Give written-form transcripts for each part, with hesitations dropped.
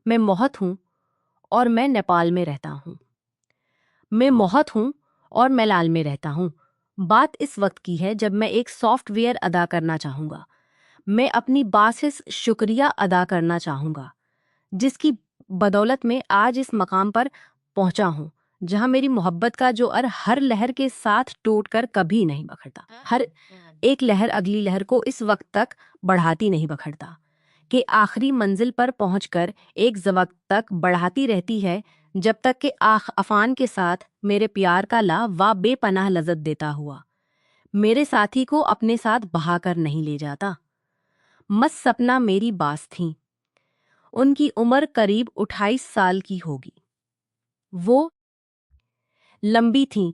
मैं मोहत हूँ और मैं नेपाल में रहता हूँ। मैं मोहत हूँ और मैलाल में रहता हूँ। बात इस वक्त की है जब मैं एक सॉफ्टवेयर अदा करना चाहूँगा। मैं अपनी बासिस शुक्रिया अदा करना चाहूँगा, जिसकी बदौलत में आज इस मकाम पर पहुँचा हूँ, जहाँ मेरी मोहब्बत का जोअर हर लहर के साथ टूट कर कभी नहीं बखरता। हर एक लहर अगली लहर को इस वक्त तक बढ़ाती नहीं बखरता कि आखिरी मंजिल पर पहुंचकर एक वक्त तक बढ़ाती रहती है, जब तक कि अफान के साथ मेरे प्यार का ला वा बेपनाह लज़्ज़त देता हुआ मेरे साथी को अपने साथ बहाकर नहीं ले जाता। मस्त सपना मेरी बास थी। उनकी उम्र करीब 28 साल की होगी। वो लंबी थीं,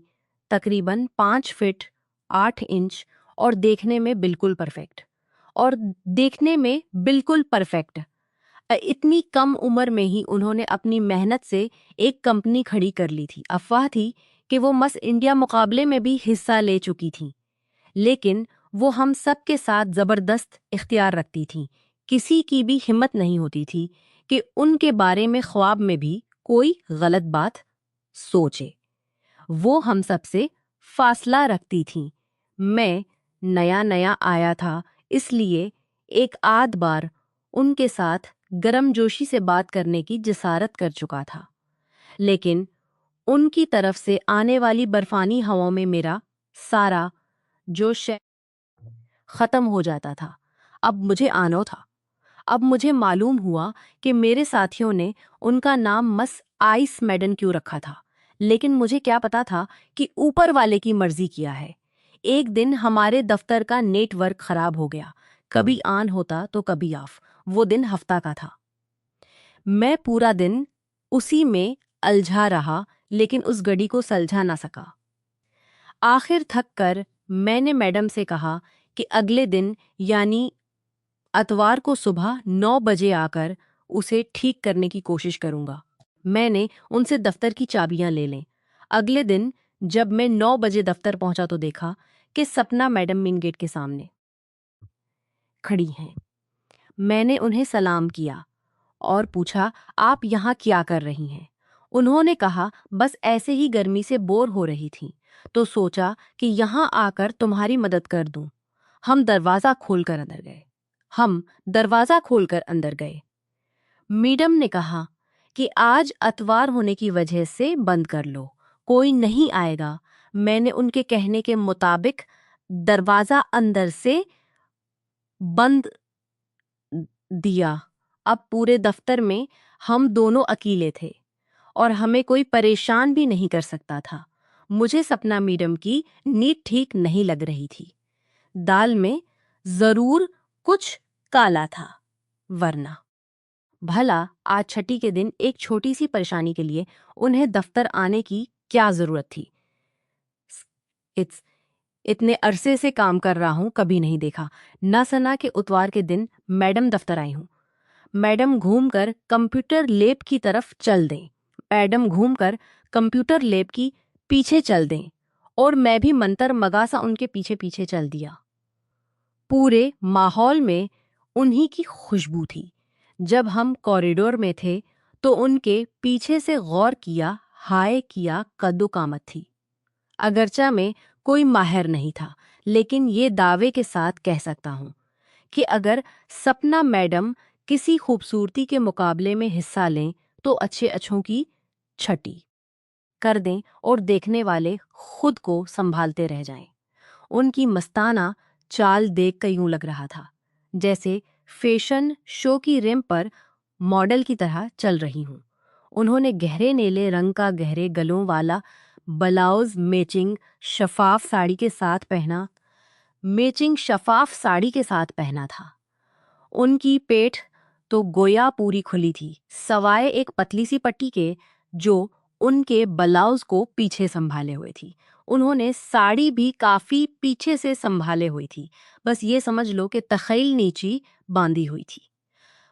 तकरीबन 5 फीट 8 इंच, और देखने में बिल्कुल परफेक्ट। और देखने में बिल्कुल परफेक्ट। इतनी कम उम्र में ही उन्होंने अपनी मेहनत से एक कंपनी खड़ी कर ली थी। अफवाह थी कि वो मिस इंडिया मुकाबले में भी हिस्सा ले चुकी थीं, लेकिन वो हम सब के साथ ज़बरदस्त इख्तियार रखती थीं। किसी की भी हिम्मत नहीं होती थी कि उनके बारे में ख्वाब में भी कोई गलत बात सोचे। वो हम सबसे फासला रखती थीं। मैं नया नया आया था, इसलिए एक आध बार उनके साथ गर्मजोशी से बात करने की जिसारत कर चुका था, लेकिन उनकी तरफ से आने वाली बर्फानी हवाओं में मेरा सारा जोश खत्म हो जाता था। अब मुझे आना था। अब मुझे मालूम हुआ कि मेरे साथियों ने उनका नाम मस आइस मैडन क्यों रखा था, लेकिन मुझे क्या पता था कि ऊपर वाले की मर्जी किया है। एक दिन हमारे दफ्तर का नेटवर्क खराब हो गया। कभी ऑन होता तो कभी ऑफ। वो दिन हफ्ता का था। मैं पूरा दिन उसी में उलझा रहा, लेकिन उस घड़ी को सुलझा ना सका। आखिर थक कर मैंने मैडम से कहा कि अगले दिन यानी अतवार को सुबह 9 बजे आकर उसे ठीक करने की कोशिश करूंगा। मैंने उनसे दफ्तर की चाबियां ले लें। अगले दिन जब मैं 9 बजे दफ्तर पहुंचा तो देखा कि सपना मैडम मेन गेट के सामने खड़ी हैं। मैंने उन्हें सलाम किया और पूछा, आप यहाँ क्या कर रही हैं? उन्होंने कहा, बस ऐसे ही गर्मी से बोर हो रही थी, तो सोचा कि यहाँ आकर तुम्हारी मदद कर दूं। हम दरवाज़ा खोलकर अंदर गए। हम दरवाज़ा खोलकर अंदर गए। मैडम ने कहा कि आज अतवार होने की वजह से बंद कर लो, कोई नहीं आएगा। मैंने उनके कहने के मुताबिक दरवाज़ा अंदर से बंद दिया। अब पूरे दफ्तर में हम दोनों अकेले थे और हमें कोई परेशान भी नहीं कर सकता था। मुझे सपना मैडम की नींद ठीक नहीं लग रही थी। दाल में जरूर कुछ काला था, वरना भला आज छठी के दिन एक छोटी सी परेशानी के लिए उन्हें दफ्तर आने की क्या जरूरत थी? इट्स इतने अरसे से काम कर रहा हूं, कभी नहीं देखा। न सना के उतवार के दिन मैडम दफ्तर आई हूं। मैडम घूमकर कंप्यूटर लैब की तरफ चल दें। मैडम घूमकर कंप्यूटर लैब की पीछे चल दें, और मैं भी मंतर मगासा उनके पीछे पीछे चल दिया। पूरे माहौल में उन्हीं की खुशबू थी। जब हम कॉरिडोर में थे तो उनके पीछे से गौर किया, हाय किया, कद्दू कामत थी। अगरचा में कोई माहिर नहीं था, लेकिन ये दावे के साथ कह सकता हूँ कि अगर सपना मैडम किसी खूबसूरती के मुकाबले में हिस्सा लें तो अच्छे अच्छों की छठी कर दें और देखने वाले खुद को संभालते रह जाएं। उनकी मस्ताना चाल देख कर यूं लग रहा था जैसे फैशन शो की रिम पर मॉडल की तरह चल रही हूं। उन्होंने गहरे नीले रंग का गहरे गलों वाला ब्लाउज मैचिंग शफाफ साड़ी के साथ पहना था। उनकी पेट तो गोया पूरी खुली थी, सवाए एक पतली सी पट्टी के, जो उनके ब्लाउज को पीछे संभाले हुए थी। उन्होंने साड़ी भी काफी पीछे से संभाले हुई थी। बस ये समझ लो कि तखैल नीची बांधी हुई थी।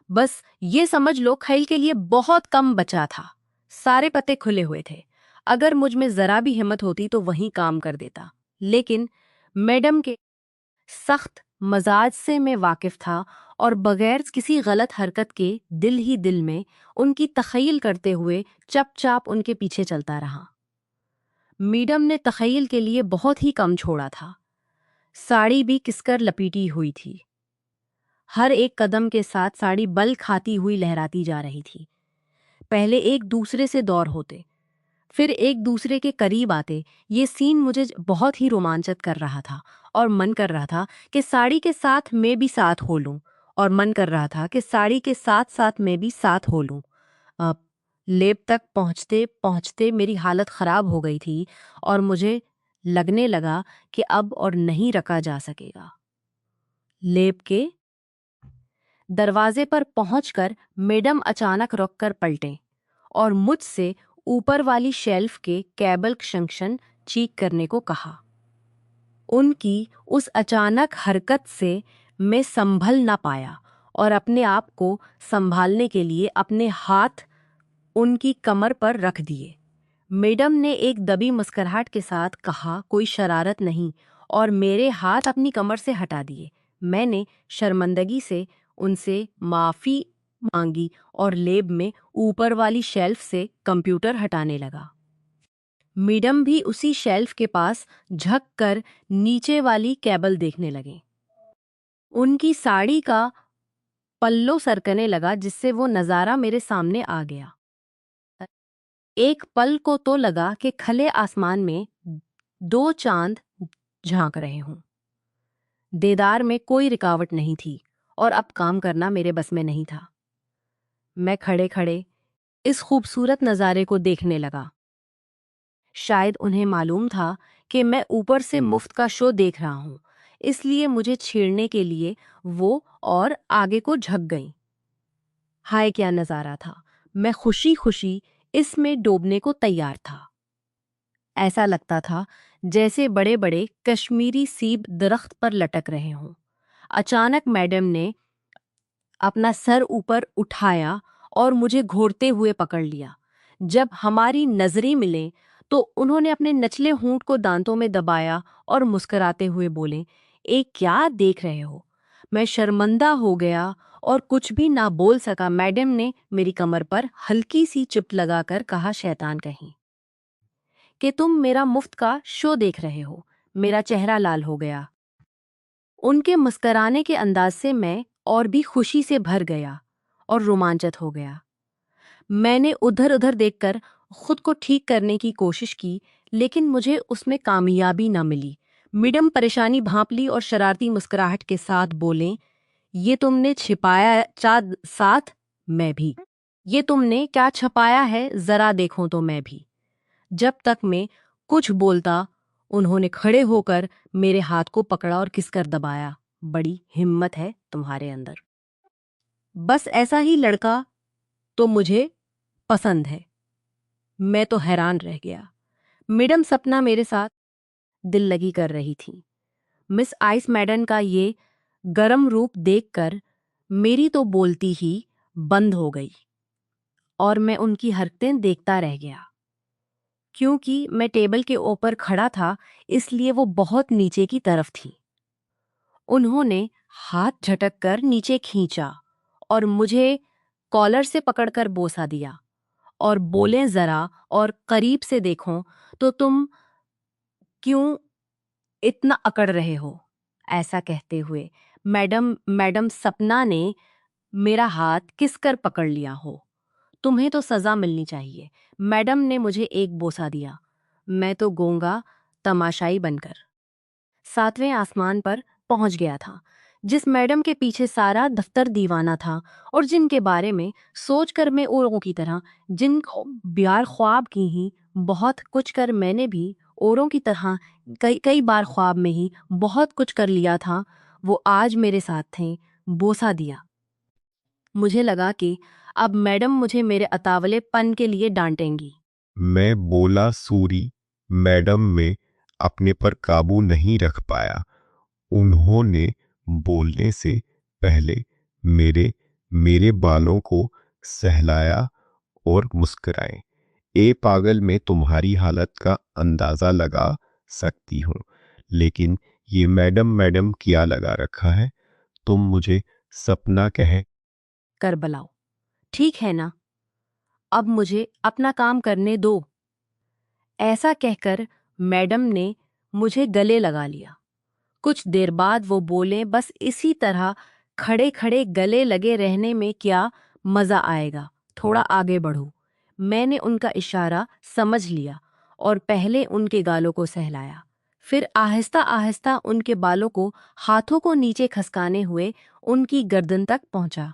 बस ये समझ लो खैल के लिए बहुत कम बचा था। सारे पत्ते खुले हुए थे। अगर मुझ में जरा भी हिम्मत होती तो वहीं काम कर देता, लेकिन मैडम के सख्त मजाज से मैं वाकिफ था और बगैर किसी गलत हरकत के दिल ही दिल में उनकी तख़य्युल करते हुए चुपचाप उनके पीछे चलता रहा। मैडम ने तख़य्युल के लिए बहुत ही कम छोड़ा था। साड़ी भी किसकर लपेटी हुई थी। हर एक कदम के साथ साड़ी बल खाती हुई लहराती जा रही थी। पहले एक दूसरे से दौर होते, फिर एक दूसरे के करीब आते। ये सीन मुझे बहुत ही रोमांचित कर रहा था और मन कर रहा था कि साड़ी के साथ मैं भी साथ हो लूं, और मन कर रहा था कि साड़ी के साथ साथ मैं भी साथ हो लूं। अब लेब तक पहुंचते पहुंचते मेरी हालत ख़राब हो गई थी और मुझे लगने लगा कि अब और नहीं रखा जा सकेगा। लेब के दरवाजे पर पहुंचकर मैडम अचानक रुककर पलटे और मुझसे ऊपर वाली शेल्फ के केबल जंक्शन चेक करने को कहा। उनकी उस अचानक हरकत से मैं संभल ना पाया और अपने आप को संभालने के लिए अपने हाथ उनकी कमर पर रख दिए। मैडम ने एक दबी मुस्कुराहट के साथ कहा, कोई शरारत नहीं, और मेरे हाथ अपनी कमर से हटा दिए। मैंने शर्मिंदगी से उनसे माफ़ी मांगी और लेब में ऊपर वाली शेल्फ से कंप्यूटर हटाने लगा। मैडम भी उसी शेल्फ के पास झुक कर नीचे वाली केबल देखने लगे। उनकी साड़ी का पल्लो सरकने लगा, जिससे वो नज़ारा मेरे सामने आ गया। एक पल को तो लगा कि खुले आसमान में दो चांद झांक रहे हों। देदार में कोई रुकावट नहीं थी और अब काम करना मेरे बस में नहीं था। मैं खड़े खड़े इस खूबसूरत नज़ारे को देखने लगा। शायद उन्हें मालूम था कि मैं ऊपर से मुफ्त का शो देख रहा हूं, इसलिए मुझे छेड़ने के लिए वो और आगे को झुक गईं। हाय क्या नज़ारा था! मैं खुशी खुशी इसमें डूबने को तैयार था। ऐसा लगता था जैसे बड़े बड़े कश्मीरी सीब दरख्त पर लटक रहे हों। अचानक मैडम ने अपना सर ऊपर उठाया और मुझे घूरते हुए पकड़ लिया। जब हमारी नजरें मिले तो उन्होंने अपने नचले होंठ को दांतों में दबाया और मुस्कुराते हुए बोले, क्या देख रहे हो? मैं शर्मिंदा हो गया और कुछ भी ना बोल सका। मैडम ने मेरी कमर पर हल्की सी चुप लगाकर कहा, शैतान कहीं, कि तुम मेरा मुफ्त का शो देख रहे हो। मेरा चेहरा लाल हो गया। उनके मुस्कुराने के अंदाज से मैं और भी खुशी से भर गया और रोमांचित हो गया। मैंने उधर उधर देखकर खुद को ठीक करने की कोशिश की, लेकिन मुझे उसमें कामयाबी न मिली। मैडम परेशानी भांप ली और शरारती मुस्कुराहट के साथ बोले, ये तुमने छिपाया चाँद साथ? मैं भी। ये तुमने क्या छुपाया है, जरा देखो तो मैं भी। जब तक मैं कुछ बोलता, उन्होंने खड़े होकर मेरे हाथ को पकड़ा और किसकर दबाया। बड़ी हिम्मत है तुम्हारे अंदर। बस ऐसा ही लड़का तो मुझे पसंद है। मैं तो हैरान रह गया। मैडम सपना मेरे साथ दिल लगी कर रही थी। मिस आइस मैडम का ये गरम रूप देखकर मेरी तो बोलती ही बंद हो गई और मैं उनकी हरकतें देखता रह गया। क्योंकि मैं टेबल के ऊपर खड़ा था, इसलिए वो बहुत नीचे की तरफ थी। उन्होंने हाथ झटक कर नीचे खींचा और मुझे कॉलर से पकड़कर बोसा दिया और बोले, जरा और करीब से देखो तो तुम क्यों इतना अकड़ रहे हो? ऐसा कहते हुए मैडम सपना ने मेरा हाथ किसकर पकड़ लिया हो। तुम्हें तो सजा मिलनी चाहिए। मैडम ने मुझे एक बोसा दिया। मैं तो गूंगा तमाशाई बनकर सातवें आसमान पर पहुंच गया था। जिस मैडम के पीछे सारा दफ्तर दीवाना था और जिनके बारे में सोचकर मैं औरों की तरह जिन प्यार ख्वाब की ही बहुत कुछ कर, मैंने भी औरों की तरह कई कई बार ख्वाब में ही बहुत कुछ कर लिया था, वो आज मेरे साथ थे। बोसा दिया। मुझे लगा कि अब मैडम मुझे मेरे अतावलेपन के लिए डांटेंगी। मैं बोला, सूरी। मैडम में अपने पर काबू नहीं रख पाया। उन्होंने बोलने से पहले मेरे मेरे बालों को सहलाया और मुस्कुराए। ए पागल, मैं तुम्हारी हालत का अंदाज़ा लगा सकती हूँ, लेकिन ये मैडम मैडम क्या लगा रखा है? तुम मुझे सपना कहे, कर बुलाओ। ठीक है ना, अब मुझे अपना काम करने दो। ऐसा कहकर मैडम ने मुझे गले लगा लिया। कुछ देर बाद वो बोले, बस इसी तरह खड़े खड़े गले लगे रहने में क्या मजा आएगा, थोड़ा आगे बढ़ो। मैंने उनका इशारा समझ लिया और पहले उनके गालों को सहलाया, फिर आहिस्ता आहिस्ता उनके बालों को हाथों को नीचे खसकाने हुए उनकी गर्दन तक पहुंचा।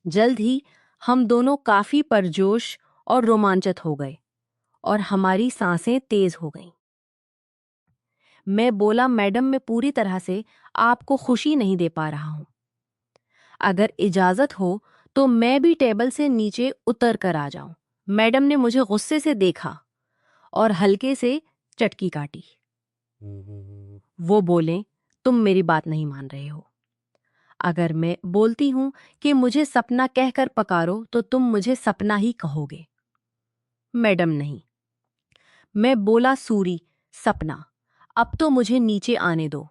जल्द ही हम दोनों काफी परजोश और रोमांचित हो गए और हमारी सांसें तेज हो गईं। मैं बोला, मैडम मैं पूरी तरह से आपको खुशी नहीं दे पा रहा हूं। अगर इजाजत हो तो मैं भी टेबल से नीचे उतर कर आ जाऊं। मैडम ने मुझे गुस्से से देखा और हल्के से चटकी काटी। वो बोले, तुम मेरी बात नहीं मान रहे हो। अगर मैं बोलती हूं कि मुझे सपना कहकर पकारो तो तुम मुझे सपना ही कहोगे। मैडम नहीं। मैं बोला, सूरी, सपना, अब तो मुझे नीचे आने दो।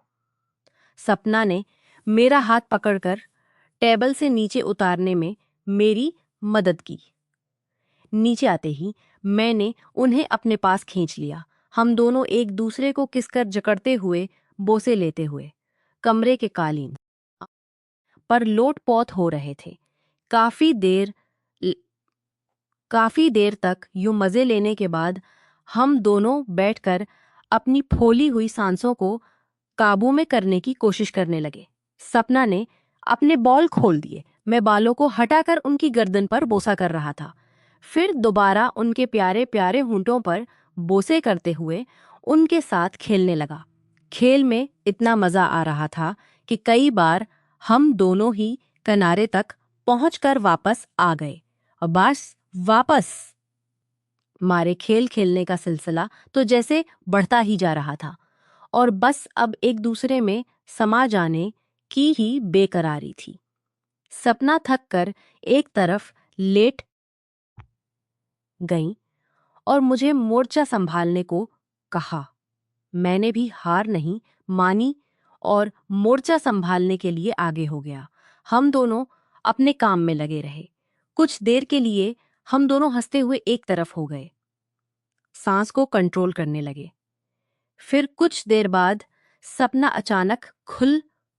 सपना ने मेरा हाथ पकड़कर टेबल से नीचे उतारने में मेरी मदद की। नीचे आते ही मैंने उन्हें अपने पास खींच लिया। हम दोनों एक दूसरे को किसकर जकड़ते हुए, बोसे लेते हुए कमरे के कालीन पर लोट-पोत हो रहे थे। काफी देर काफी देर तक यूं मजे लेने के बाद हम दोनों बैठकर अपनी फूली हुई सांसों को काबू में करने की कोशिश करने लगे। सपना ने अपने बॉल खोल दिए। मैं बालों को हटाकर उनकी गर्दन पर बोसा कर रहा था, फिर दोबारा उनके प्यारे प्यारे होंठों पर बोसे करते हुए उनके साथ खेलने लगा। खेल में इतना मजा आ रहा था कि कई बार हम दोनों ही किनारे तक पहुंचकर वापस आ गए और बस वापस मारे खेल खेलने का सिलसिला तो जैसे बढ़ता ही जा रहा था और बस अब एक दूसरे में समा जाने की ही बेकरारी थी। सपना थक कर एक तरफ लेट गई और मुझे मोर्चा संभालने को कहा। मैंने भी हार नहीं मानी और मोर्चा संभालने के लिए आगे हो गया। हम दोनों अपने काम में लगे रहे। कुछ देर के लिए हम दोनों हंसते हुए एक तरफ हो गए, सांस को कंट्रोल करने लगे। फिर कुछ देर बाद सपना अचानक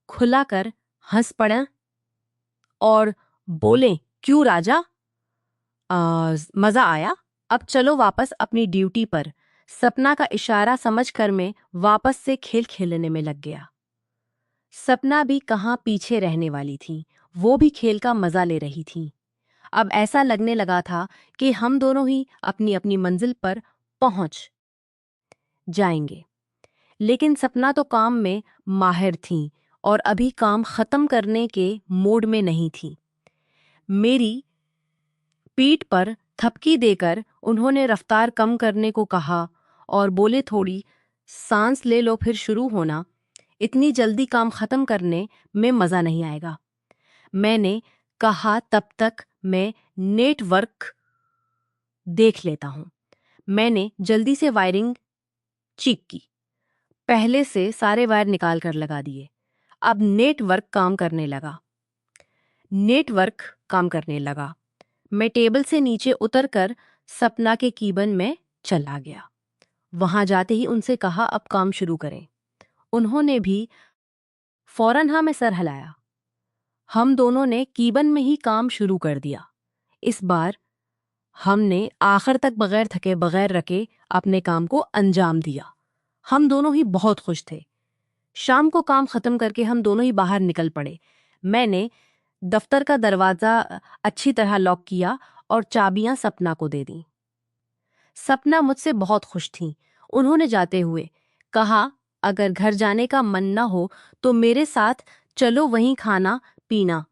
खुला कर हंस पड़ा और बोले, क्यों राजा, मजा आया, अब चलो वापस अपनी ड्यूटी पर। सपना का इशारा समझकर मैं वापस से खेल खेलने में लग गया। सपना भी कहाँ पीछे रहने वाली थी, वो भी खेल का मजा ले रही थी। अब ऐसा लगने लगा था कि हम दोनों ही अपनी अपनी मंजिल पर पहुंच जाएंगे। लेकिन सपना तो काम में माहिर थी और अभी काम खत्म करने के मूड में नहीं थी। मेरी पीठ पर थपकी देकर उन्होंने रफ्तार कम करने को कहा और बोले, थोड़ी सांस ले लो फिर शुरू होना, इतनी जल्दी काम खत्म करने में मजा नहीं आएगा। मैंने कहा, तब तक मैं नेटवर्क देख लेता हूं। मैंने जल्दी से वायरिंग चेक की, पहले से सारे वायर निकाल कर लगा दिए। अब नेटवर्क काम करने लगा। मैं टेबल से नीचे उतरकर सपना के कीबन में चला गया। वहां जाते ही उनसे कहा, अब काम शुरू करें। उन्होंने भी फौरन हाँ में सर हिलाया। हम दोनों ने कीबन में ही काम शुरू कर दिया। इस बार हमने आखिर तक बगैर थके बगैर रखे अपने काम को अंजाम दिया। हम दोनों ही बहुत खुश थे। शाम को काम खत्म करके हम दोनों ही बाहर निकल पड़े। मैंने दफ्तर का दरवाजा अच्छी तरह लॉक किया और चाबियां सपना को दे दी। सपना मुझसे बहुत खुश थी। उन्होंने जाते हुए कहा, अगर घर जाने का मन न हो तो मेरे साथ चलो, वहीं खाना पीना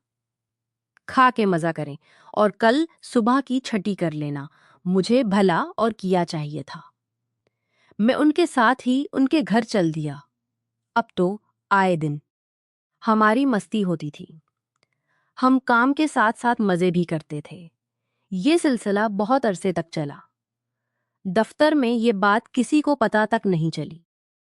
खा के मजा करें और कल सुबह की छठी कर लेना। मुझे भला और किया चाहिए था। मैं उनके साथ ही उनके घर चल दिया। अब तो आए दिन हमारी मस्ती होती थी। हम काम के साथ साथ मजे भी करते थे। ये सिलसिला बहुत अरसे तक चला। दफ्तर में ये बात किसी को पता तक नहीं चली।